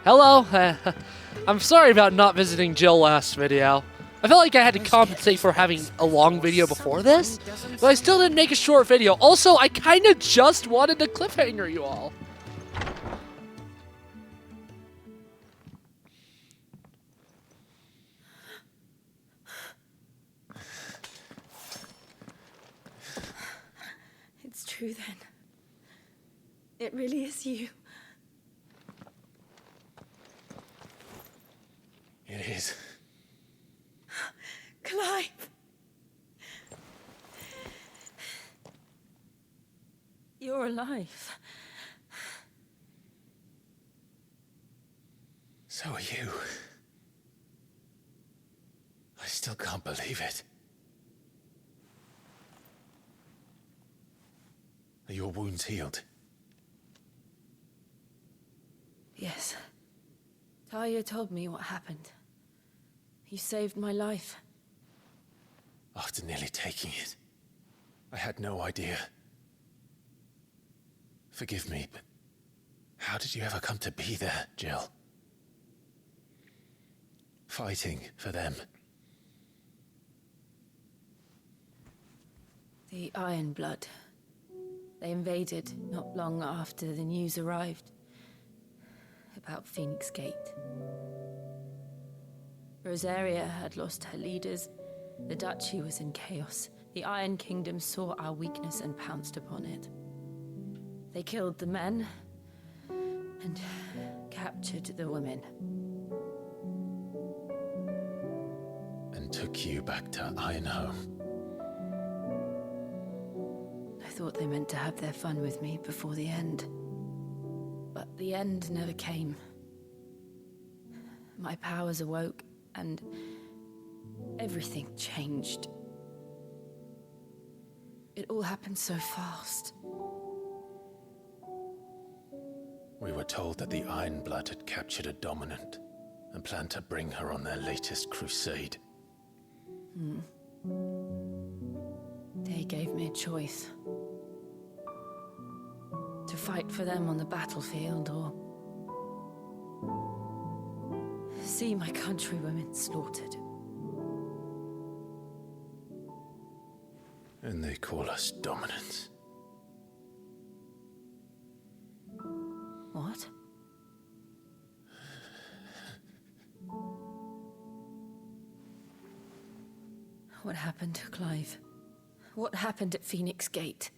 Hello. I'm sorry about not visiting Jill last video. I felt like I had to compensate for having a long video before this, but I still didn't make a short video. Also, I kind of just wanted to cliffhanger you all. It's true then. It really is you. It is. Clive! You're alive. So are you. I still can't believe it. Are your wounds healed? Yes. Talia told me what happened. You saved my life. After nearly taking it, I had no idea. Forgive me, but how did you ever come to be there, Jill? Fighting for them. The Iron Blood. They invaded not long after the news arrived about Phoenix Gate. Rosaria had lost her leaders. The Duchy was in chaos. The Iron Kingdom saw our weakness and pounced upon it. They killed the men and captured the women. And took you back to Ironhome. I thought they meant to have their fun with me before the end. But the end never came. My powers awoke, and everything changed. It all happened so fast. We were told that the Iron Blood had captured a dominant and planned to bring her on their latest crusade. They gave me a choice. To fight for them on the battlefield, or see my countrywomen slaughtered. And they call us dominants. What? What happened to Clive? What happened at Phoenix Gate?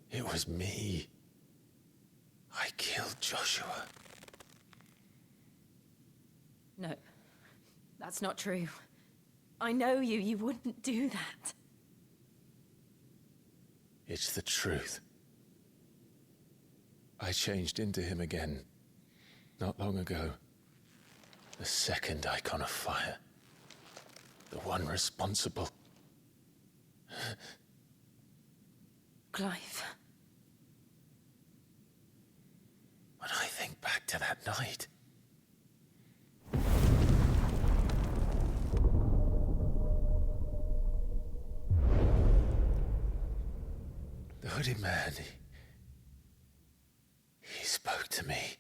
It was me. I killed Joshua. No, that's not true. I know you. You wouldn't do that. It's the truth. I changed into him again, not long ago. The second icon of fire. The one responsible. Clive. When I think back to that night... The hooded man, he spoke to me.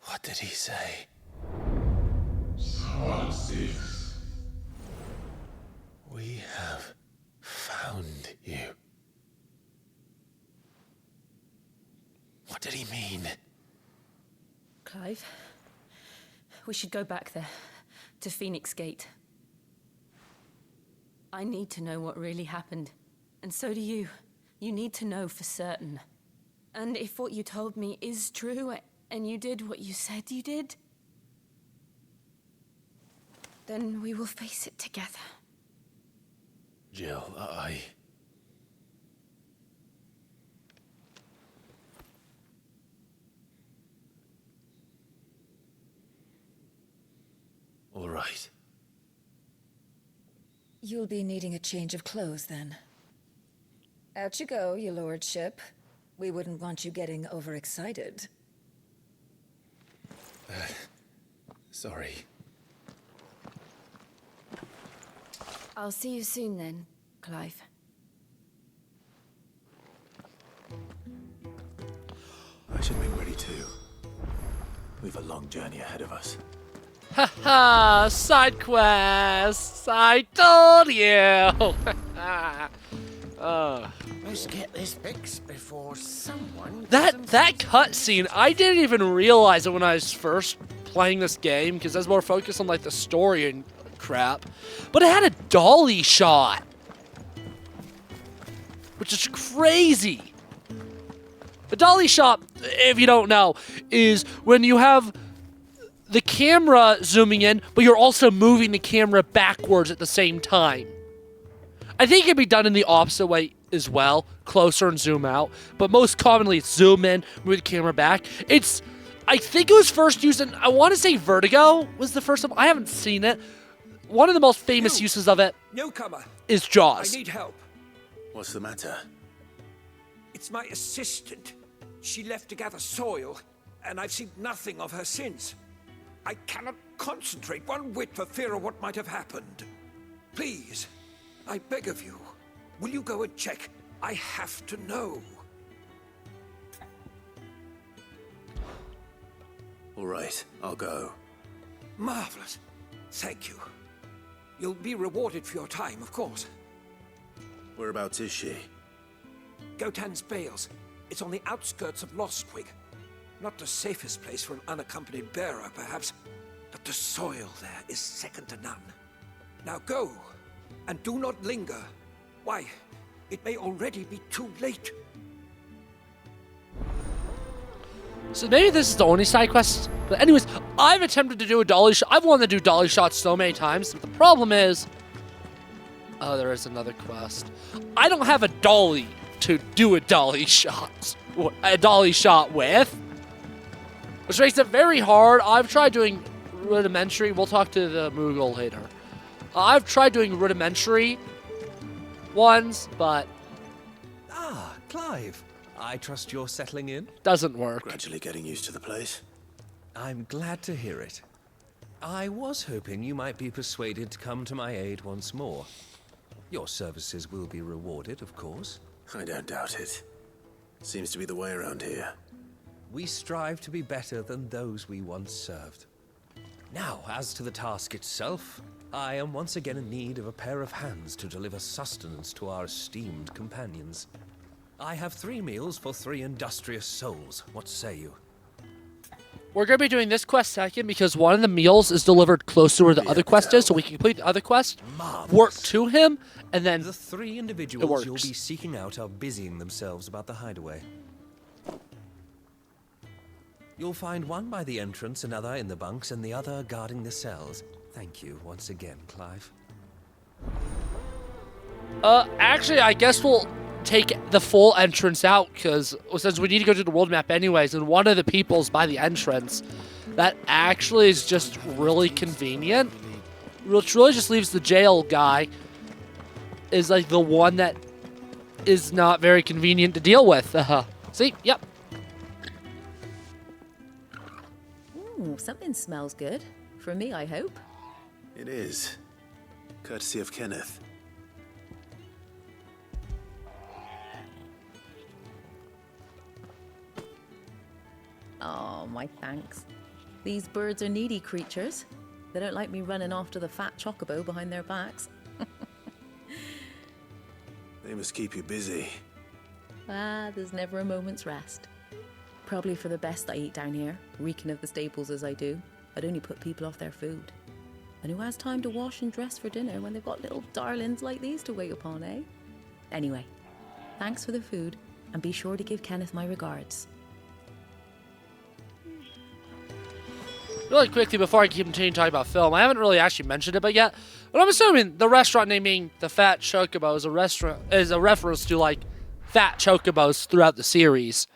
What did he say? Squad 6. We have found you. What did he mean? Clive, we should go back there, to Phoenix Gate. I need to know what really happened. And so do you. You need to know for certain. And if what you told me is true, and you did what you said you did, then we will face it together. Jill, All right. You'll be needing a change of clothes, then. Out you go, your lordship. We wouldn't want you getting overexcited. Sorry. I'll see you soon then, Clive. I should make ready too. We've a long journey ahead of us. Haha, side quests! I told you! Let's get this fixed before someone... That cutscene, I didn't even realize it when I was first playing this game, because I was more focused on like the story and crap. But it had a dolly shot! Which is crazy! The dolly shot, if you don't know, is when you have the camera zooming in, but you're also moving the camera backwards at the same time. I think it can be done in the opposite way as well, closer and zoom out, but most commonly it's zoom in, move the camera back. I think it was first used in, I want to say Vertigo was the first time. I haven't seen it. One of the most famous uses of it Newcomer, is Jaws. I need help. What's the matter? It's my assistant. She left to gather soil, and I've seen nothing of her since. I cannot concentrate one whit for fear of what might have happened. Please, I beg of you, will you go and check? I have to know. All right, I'll go. Marvelous. Thank you. You'll be rewarded for your time, of course. Whereabouts is she? Gotan's Bales. It's on the outskirts of Lostwig. Not the safest place for an unaccompanied bearer, perhaps, but the soil there is second to none. Now go, and do not linger. Why, it may already be too late. So maybe this is the only side quest. But anyways, I've attempted to do a dolly shot. I've wanted to do dolly shots so many times. But the problem is... Oh, there is another quest. I don't have a dolly to do a dolly shot. A dolly shot with. Which makes it very hard. I've tried doing rudimentary. We'll talk to the Moogle later. I've tried doing rudimentary ones, but... Ah, Clive. I trust you're settling in? Doesn't work. Gradually getting used to the place. I'm glad to hear it. I was hoping you might be persuaded to come to my aid once more. Your services will be rewarded, of course. I don't doubt it. Seems to be the way around here. We strive to be better than those we once served. Now, as to the task itself, I am once again in need of a pair of hands to deliver sustenance to our esteemed companions. I have 3 meals for 3 industrious souls. What say you? We're going to be doing this quest second because one of the meals is delivered close to where the other quest is, so we can complete the other quest, work to him, and then The 3 individuals you'll works. be seeking out are busying themselves about the hideaway. You'll find one by the entrance, another in the bunks, and the other guarding the cells. Thank you once again, Clive. Actually, I guess we'll take the full entrance out, because since we need to go to the world map anyways, and one of the people's by the entrance, that actually is just really convenient. Which really just leaves the jail guy is like the one that is not very convenient to deal with. See? Yep. Ooh, something smells good. For me, I hope. It is. Courtesy of Kenneth. Oh, my thanks. These birds are needy creatures. They don't like me running after the fat chocobo behind their backs. They must keep you busy. Ah, there's never a moment's rest. Probably for the best I eat down here, reeking of the stables as I do. I'd only put people off their food. And who has time to wash and dress for dinner when they've got little darlings like these to wait upon, eh? Anyway, thanks for the food, and be sure to give Kenneth my regards. Really quickly before I continue talking about film, I haven't really actually mentioned it, but yet, but I'm assuming the restaurant naming the Fat Chocobo is a reference to like fat chocobos throughout the series.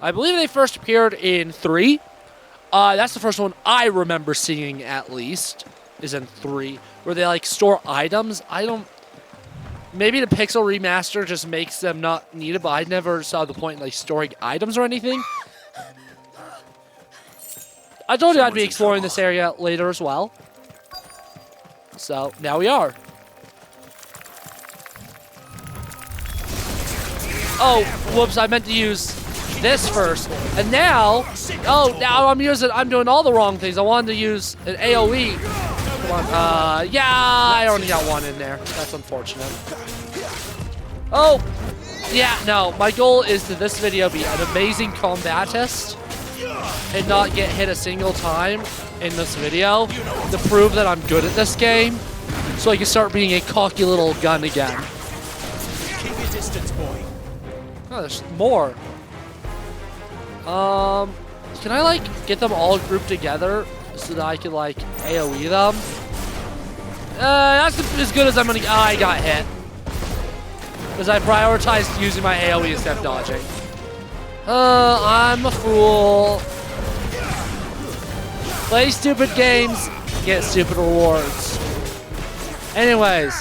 I believe they first appeared in 3. That's the first one I remember seeing, at least, is in 3, where they like store items. Maybe the Pixel remaster just makes them not needed, but I never saw the point in like storing items or anything. I told you I'd be exploring this area later as well. So, now we are. Oh, whoops, I meant to use this first. And now, oh, now I'm doing all the wrong things. I wanted to use an AoE. Come on, yeah, I only got one in there. That's unfortunate. Oh, yeah, no, my goal is to this video be an amazing combatist and not get hit a single time in this video to prove that I'm good at this game so I can start being a cocky little gun again. Keep your distance, boy. Oh, there's more. Can I, like, get them all grouped together so that I can, like, AoE them? That's as good as I'm gonna... I got hit. Because I prioritized using my AoE instead of dodging. I'm a fool. Play stupid games, get stupid rewards. Anyways.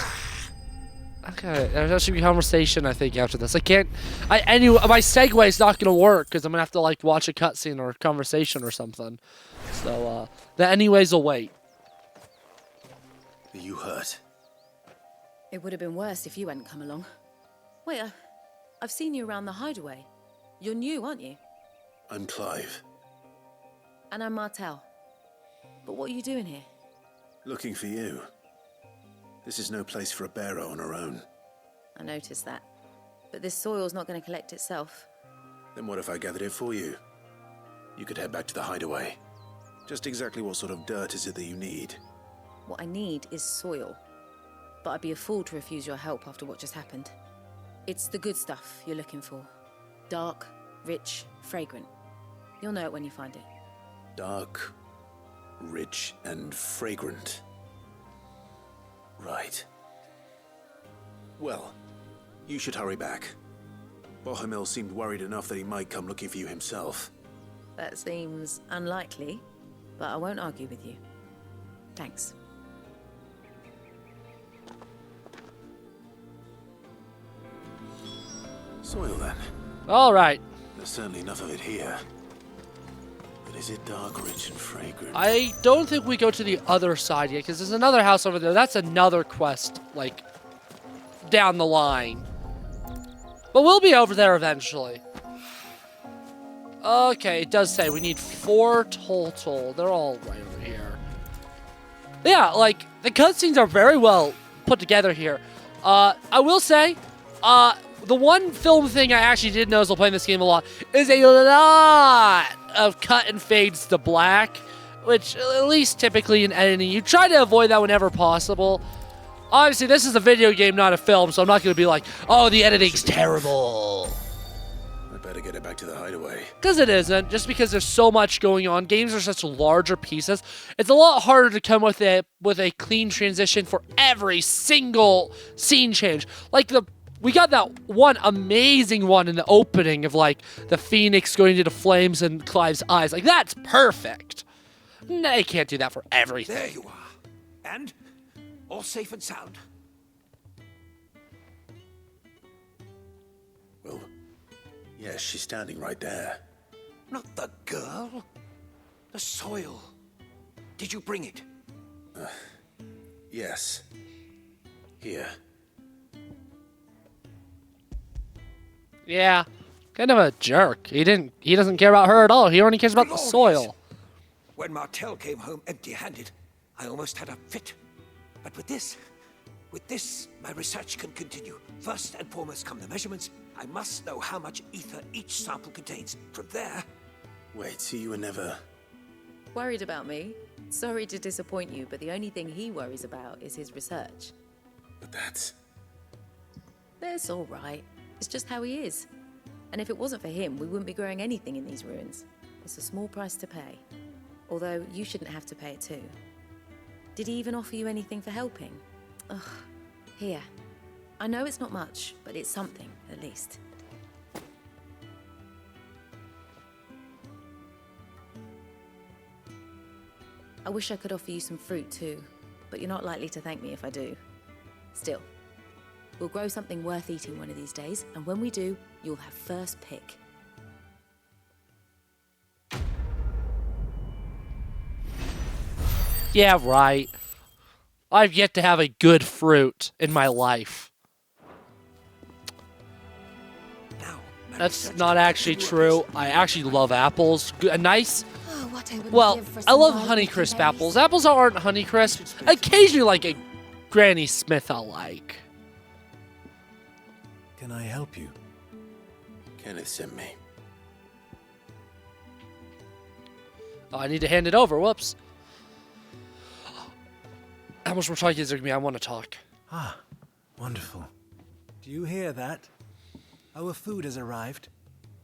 Okay, there should be conversation, I think, after this. I can't... Anyway, my segue is not going to work, because I'm going to have to, like, watch a cutscene or a conversation or something. So, the anyways will wait. Are you hurt? It would have been worse if you hadn't come along. Wait, I've seen you around the hideaway. You're new, aren't you? I'm Clive. And I'm Martel. But what are you doing here? Looking for you. This is no place for a bearer on her own. I noticed that. But this soil's not going to collect itself. Then what if I gathered it for you? You could head back to the hideaway. Just exactly what sort of dirt is it that you need? What I need is soil. But I'd be a fool to refuse your help after what just happened. It's the good stuff you're looking for. Dark, rich, fragrant. You'll know it when you find it. Dark, rich, and fragrant. Right. Well, you should hurry back. Bohemil seemed worried enough that he might come looking for you himself. That seems unlikely, but I won't argue with you. Thanks. Soil, then. All right. There's certainly enough of it here. But is it dark, rich, and fragrant? I don't think we go to the other side yet, because there's another house over there. That's another quest, like, down the line. But we'll be over there eventually. Okay, it does say we need 4 total. They're all right over here. Yeah, like, the cutscenes are very well put together here. I will say, the one film thing I actually did notice while playing this game a lot is a lot of cut and fades to black, which, at least typically in editing, you try to avoid that whenever possible. Obviously, this is a video game, not a film, so I'm not going to be like, oh, the editing's terrible. I better get it back to the hideaway. Because it isn't, just because there's so much going on. Games are such larger pieces. It's a lot harder to come with a clean transition for every single scene change. Like we got that one amazing one in the opening of, like, the phoenix going into flames in Clive's eyes. Like, that's perfect. No, you can't do that for everything. There you are. And all safe and sound. Well, yes, she's standing right there. Not the girl. The soil. Did you bring it? Yes. Here. Yeah, kind of a jerk. He doesn't care about her at all. He only cares about the soil. When Martel came home empty-handed, I almost had a fit. But with this, my research can continue. First and foremost come the measurements. I must know how much ether each sample contains. From there... Wait, so you were never... Worried about me? Sorry to disappoint you, but the only thing he worries about is his research. But that's all right. It's just how he is. And if it wasn't for him, we wouldn't be growing anything in these ruins. It's a small price to pay. Although, you shouldn't have to pay it too. Did he even offer you anything for helping? Ugh. Here. I know it's not much, but it's something, at least. I wish I could offer you some fruit too, but you're not likely to thank me if I do. Still. We'll grow something worth eating one of these days, and when we do, you'll have first pick. Yeah, right. I've yet to have a good fruit in my life. Now That's not actually true. I actually love apples. A nice... Oh, what I would Well, give for I some love wild Honeycrisp berries. apples. Apples aren't Honeycrisp. Occasionally, like a Granny Smith I'll like. Can I help you? Kenneth sent me. Oh, I need to hand it over. Whoops. How much more talking is there going to be? I want to talk. Ah, wonderful. Do you hear that? Our food has arrived.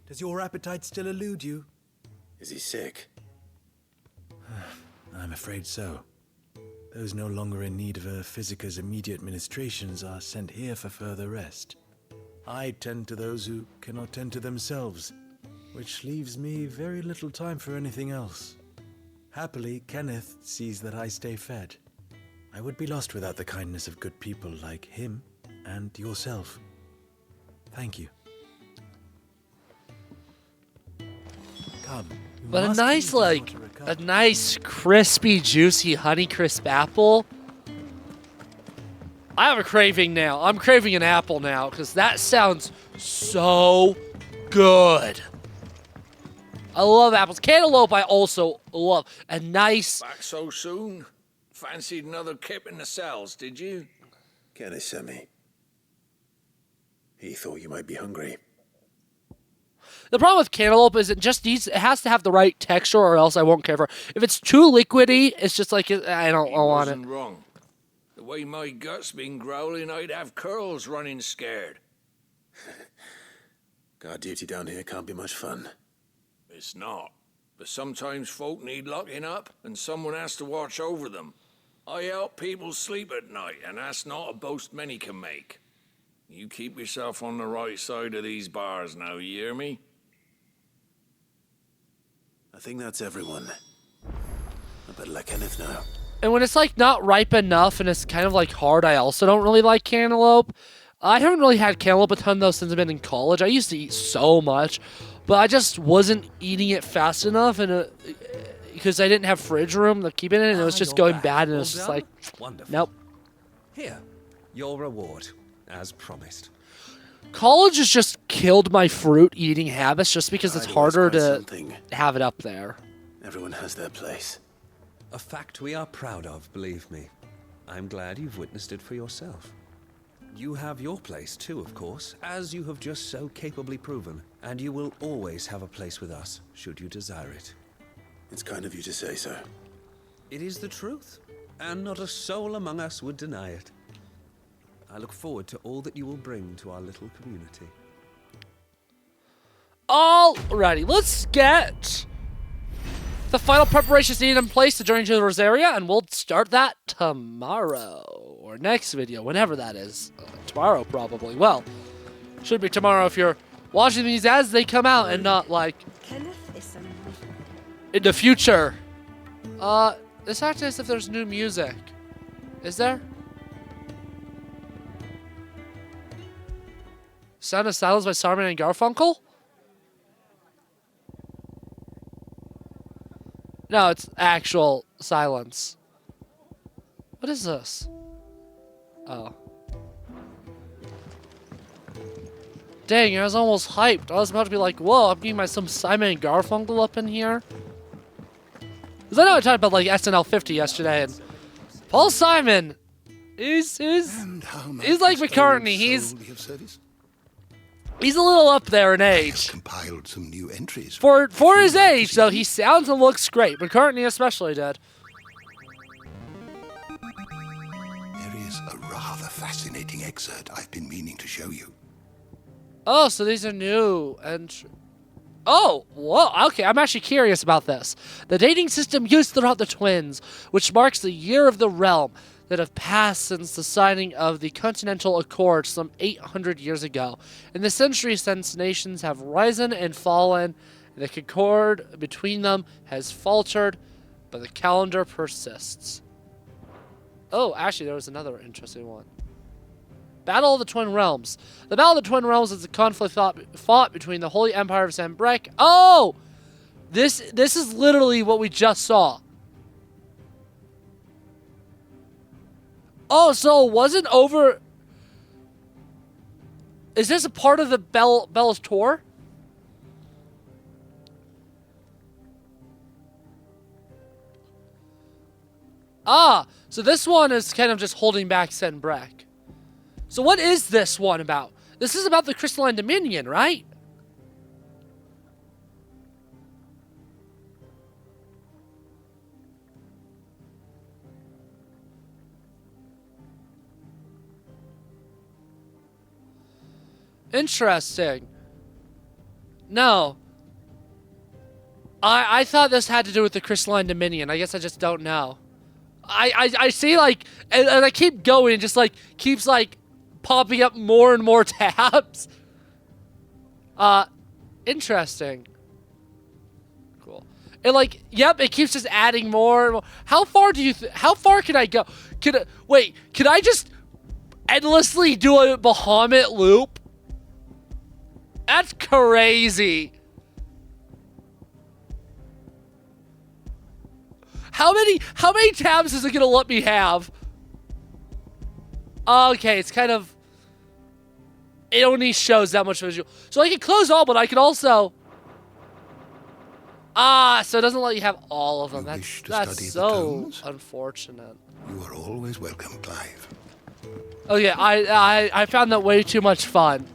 Does your appetite still elude you? Is he sick? I'm afraid so. Those no longer in need of a Physica's immediate ministrations are sent here for further rest. I tend to those who cannot tend to themselves, which leaves me very little time for anything else. Happily, Kenneth sees that I stay fed. I would be lost without the kindness of good people like him and yourself. Thank you. Come. you But a must nice, eat in order like, to a recover. nice, crispy, juicy Honeycrisp apple. I have a craving now. I'm craving an apple now because that sounds so good. I love apples. Cantaloupe I also love. A nice... Back so soon? Fancied another kip in the cells, did you? Kenneth sent me. He thought you might be hungry. The problem with cantaloupe is it just needs... It has to have the right texture or else I won't care for it. If it's too liquidy, it's just like... I don't want it. Wasn't wrong. The way my gut's been growling, I'd have curls running scared. Guard duty down here can't be much fun. It's not. But sometimes folk need locking up, and someone has to watch over them. I help people sleep at night, and that's not a boast many can make. You keep yourself on the right side of these bars now, you hear me? I think that's everyone. I better let Kenneth know. And when it's like not ripe enough and it's kind of like hard, I also don't really like cantaloupe. I haven't really had cantaloupe a ton though since I've been in college. I used to eat so much, but I just wasn't eating it fast enough, and because I didn't have fridge room to keep it in, and it was just You're going back. bad, and it All was just done? like, Wonderful. nope. Here, your reward, as promised. College has just killed my fruit eating habits just because it's I'd always harder find to something. have it up there. Everyone has their place. A fact we are proud of, believe me. I'm glad you've witnessed it for yourself. You have your place too, of course, as you have just so capably proven, and you will always have a place with us, should you desire it. It's kind of you to say so. It is the truth, and not a soul among us would deny it. I look forward to all that you will bring to our little community. Alrighty, let's get the final preparations needed in place to journey to the Rosaria, and we'll start that tomorrow, or next video, whenever that is. Tomorrow, probably. Well, should be tomorrow if you're watching these as they come out and not, like, in the future. This acts as if there's new music. Is there? Sound of Silence by Simon and Garfunkel? No, it's actual silence. What is this? Oh. Dang, I was almost hyped. I was about to be like, whoa, I'm getting some Simon and Garfunkel up in here. Because I know I talked about like SNL 50 yesterday, and Paul Simon, he's like McCartney. He's a little up there in age. Compiled some new entries. For his age, though, he sounds and looks great. McCartney especially did. There is a rather fascinating excerpt I've been meaning to show you. Oh, so these are new and... Oh, whoa, okay, I'm actually curious about this. The dating system used throughout the twins, which marks the year of the realm that have passed since the signing of the Continental Accord some 800 years ago. In the century since, nations have risen and fallen, and the concord between them has faltered, but the calendar persists. Oh, actually, there was another interesting one. Battle of the Twin Realms. The Battle of the Twin Realms is a conflict fought between the Holy Empire of Sanbreque. Oh! This is literally what we just saw. Oh, so it wasn't over... Is this a part of the Bella's tour? Ah, so this one is kind of just holding back Senbrek. So what is this one about? This is about the Crystalline Dominion, right? Interesting. No. I thought this had to do with the Crystalline Dominion. I guess I just don't know. I see, like, and I keep going, just, like, keeps, like, popping up more and more tabs. Interesting. Cool. And, like, yep, it keeps just adding more and more. How far do you, how far can I go? Wait, can I just endlessly do a Bahamut loop? That's crazy. How many tabs is it gonna let me have? Okay, it's kind of, it only shows that much visual. So I can close all, but I can also, so it doesn't let you have all of them. That's so unfortunate. You are always welcome, Clive. Oh yeah, I found that way too much fun.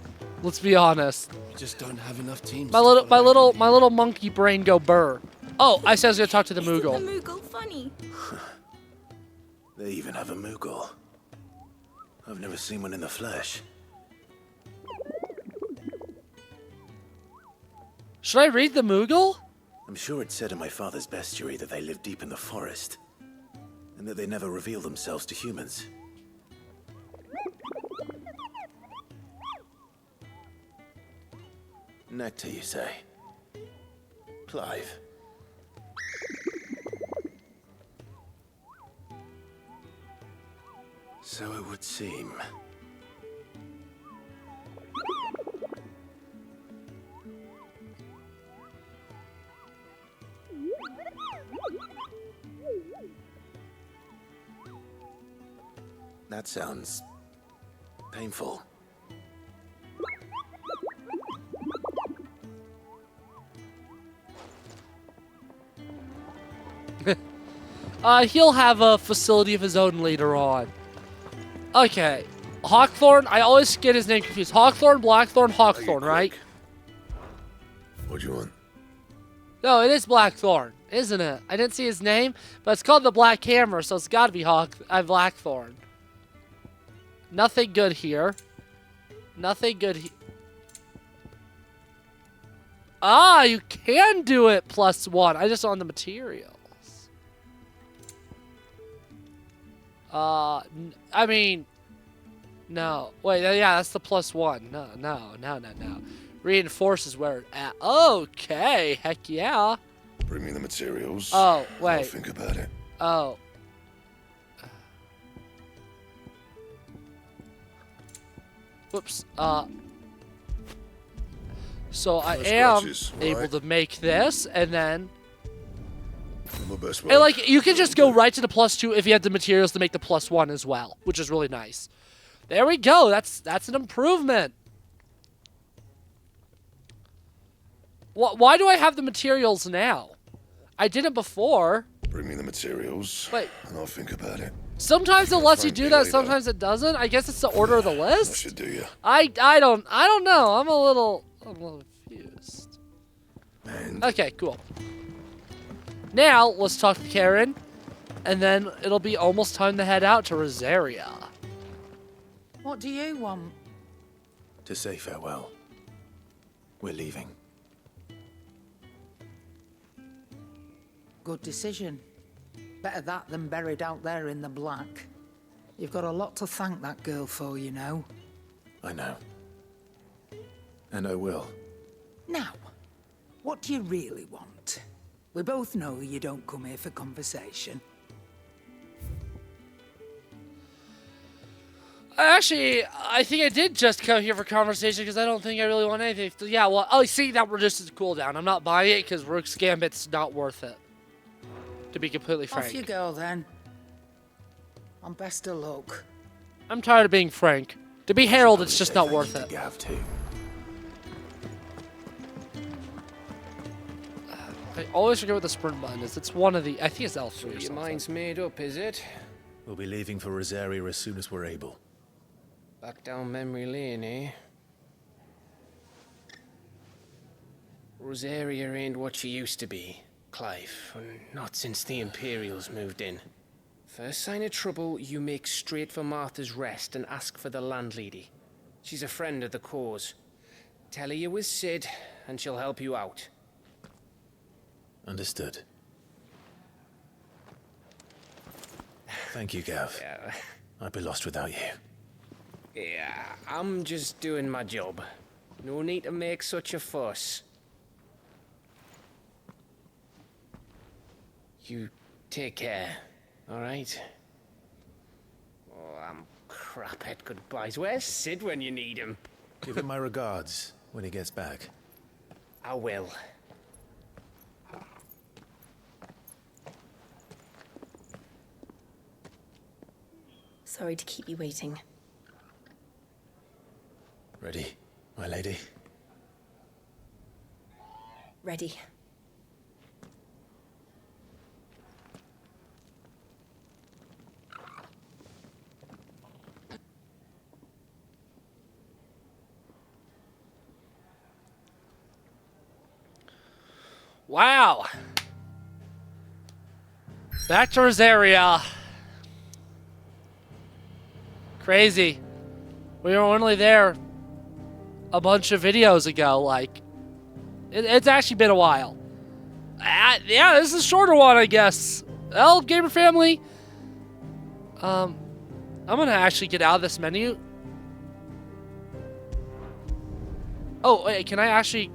Let's be honest. You just don't have enough teams. My little monkey brain go burr. Oh, I said I was gonna talk to the Moogle. Isn't the Moogle funny? They even have a Moogle. I've never seen one in the flesh. Should I read the Moogle? I'm sure it said in my father's bestiary that they live deep in the forest, and that they never reveal themselves to humans. Nectar, you say? Clive. So it would seem. That sounds painful. He'll have a facility of his own later on. Okay. Hawkthorn, I always get his name confused. Hawkthorn, Blackthorn, Hawkthorn, right? What do you want? No, it is Blackthorn, isn't it? I didn't see his name, but it's called the Black Hammer, so it's gotta be Blackthorn. Nothing good here. Nothing good here. Ah, you can do it +1. I just on the materials. I mean, no. Wait, yeah, that's the +1. No. Reinforces where it's at. Okay, heck yeah. Bring me the materials. Oh, wait. I'll think about it. Oh. Whoops. So I am able to make this, and then... And like, you can just go right to the +2 if you have the materials to make the +1 as well, which is really nice. There we go. That's an improvement. Why do I have the materials now? I did it before. Bring me the materials. Wait. And I'll think about it. Sometimes it lets you do that, sometimes it doesn't. I guess it's the order of the list. That should do you. I don't know. I'm a little confused. Man. Okay, cool. Now, let's talk to Karen, and then it'll be almost time to head out to Rosaria. What do you want? To say farewell. We're leaving. Good decision. Better that than buried out there in the black. You've got a lot to thank that girl for, you know. I know. And I will. Now, what do you really want? We both know you don't come here for conversation. Actually, I think I did just come here for conversation because I don't think I really want anything. Yeah, well, oh, see, that reduces the cooldown. I'm not buying it because Rook's Gambit's not worth it. To be completely frank. Off you go, then. And best of luck. I'm tired of being frank. To be Harold, it's just not worth it. I always forget what the sprint button is. It's one of the... I think it's L3 or Your something. mind's made up, is it? We'll be leaving for Rosaria as soon as we're able. Back down memory lane, eh? Rosaria ain't what she used to be, Clive. Not since the Imperials moved in. First sign of trouble, you make straight for Martha's Rest and ask for the landlady. She's a friend of the cause. Tell her you was Sid, and she'll help you out. Understood. Thank you, Gav. Yeah. I'd be lost without you. Yeah, I'm just doing my job. No need to make such a fuss. You take care, all right? Oh, I'm crap at goodbyes. Where's Sid when you need him? Give him my regards when he gets back. I will. Sorry to keep you waiting. Ready, my lady? Ready. Wow. Back to Rosaria. Crazy. We were only there a bunch of videos ago. Like, it's actually been a while. Yeah, this is a shorter one, I guess. Well, gamer family. I'm gonna actually get out of this menu. Oh, wait, can I actually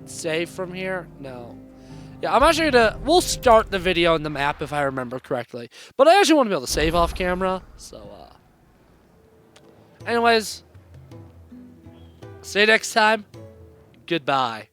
save from here? No. Yeah, I'm actually gonna... We'll start the video in the map if I remember correctly. But I actually want to be able to save off camera. So, anyways. See you next time. Goodbye.